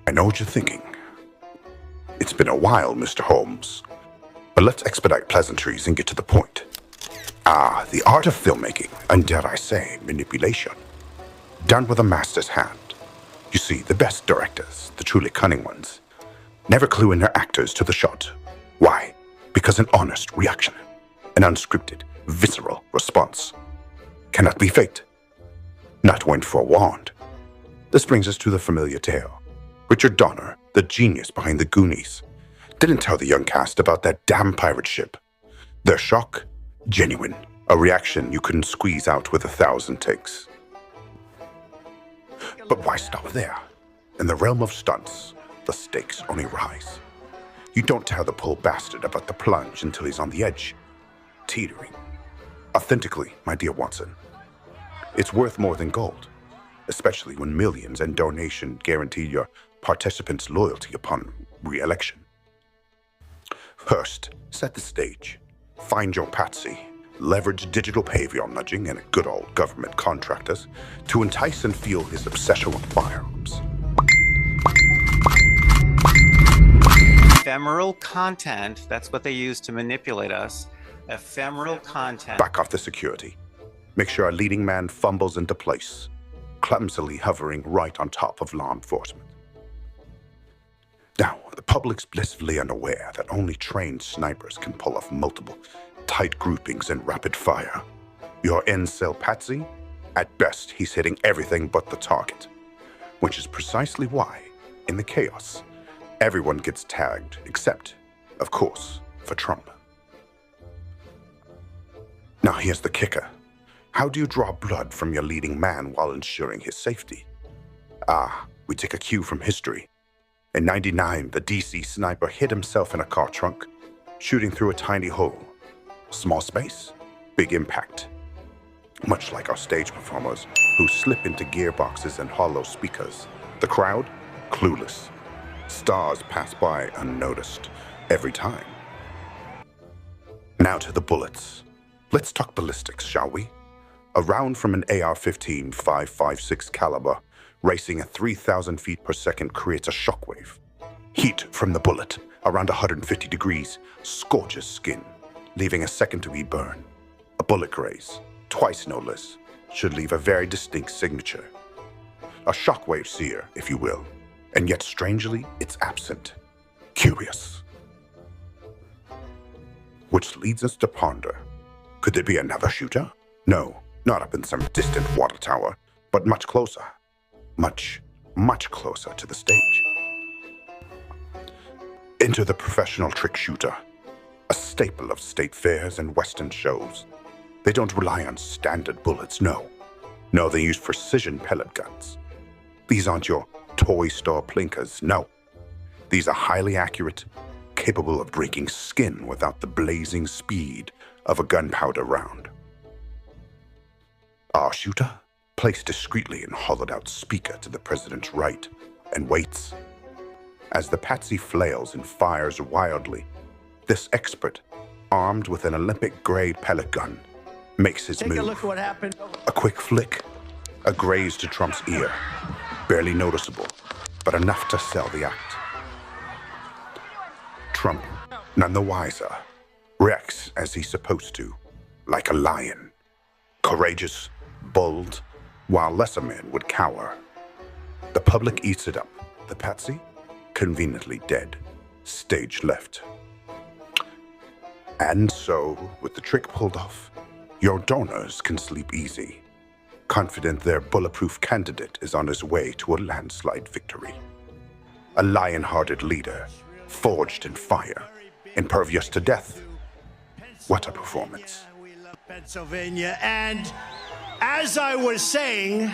I know what you're thinking. It's been a while, Mr. Holmes. But let's expedite pleasantries and get to the point. The art of filmmaking, and dare I say, manipulation, done with a master's hand. You see, the best directors, the truly cunning ones, never clue in their actors to the shot. Why? Because an honest reaction, an unscripted, visceral response, cannot be faked, not when forewarned. This brings us to the familiar tale. Richard Donner, the genius behind the Goonies, didn't tell the young cast about that damn pirate ship. Their shock, genuine, a reaction you couldn't squeeze out with 1,000 takes. But why stop there? In the realm of stunts, the stakes only rise. You don't tell the poor bastard about the plunge until he's on the edge, teetering. Authentically, my dear Watson, it's worth more than gold, especially when millions and donation guarantee your participants' loyalty upon re-election. First, set the stage. Find your patsy. Leverage digital behavioral nudging and good old government contractors to entice and fuel his obsession with firearms. Ephemeral content, that's what they use to manipulate us. Ephemeral content. Back off the security. Make sure a leading man fumbles into place, clumsily hovering right on top of law enforcement. Now, the public's blissfully unaware that only trained snipers can pull off multiple tight groupings and rapid fire. Your incel patsy? At best, he's hitting everything but the target, which is precisely why, in the chaos, everyone gets tagged, except, of course, for Trump. Now here's the kicker. How do you draw blood from your leading man while ensuring his safety? We take a cue from history. In '99, the DC sniper hid himself in a car trunk, shooting through a tiny hole. Small space, big impact. Much like our stage performers who slip into gearboxes and hollow speakers. The crowd, clueless. Stars pass by unnoticed every time. Now to the bullets. Let's talk ballistics, shall we? A round from an AR-15 .556 caliber racing at 3,000 feet per second creates a shockwave. Heat from the bullet, around 150 degrees, scorches skin, leaving a second-degree burn. A bullet graze, twice no less, should leave a very distinct signature. A shockwave sear, if you will, and yet strangely, it's absent. Curious. Which leads us to ponder. Could there be another shooter? No, not up in some distant water tower, but much closer. Much, much closer to the stage. Enter the professional trick shooter, a staple of state fairs and Western shows. They don't rely on standard bullets, no. No, they use precision pellet guns. These aren't your toy store plinkers, no. These are highly accurate, capable of breaking skin without the blazing speed of a gunpowder round. Our shooter, placed discreetly in hollowed-out speaker to the president's right, and waits. As the patsy flails and fires wildly, this expert, armed with an Olympic-grade pellet gun, makes his move. Take a look what happened. A quick flick, a graze to Trump's ear, barely noticeable, but enough to sell the act. Trump, none the wiser, reacts as he's supposed to, like a lion, courageous, bold, while lesser men would cower. The public eats it up. The patsy, conveniently dead, stage left. And so, with the trick pulled off, your donors can sleep easy, confident their bulletproof candidate is on his way to a landslide victory. A lion-hearted leader, forged in fire, impervious to death. What a performance. Pennsylvania, and as I was saying,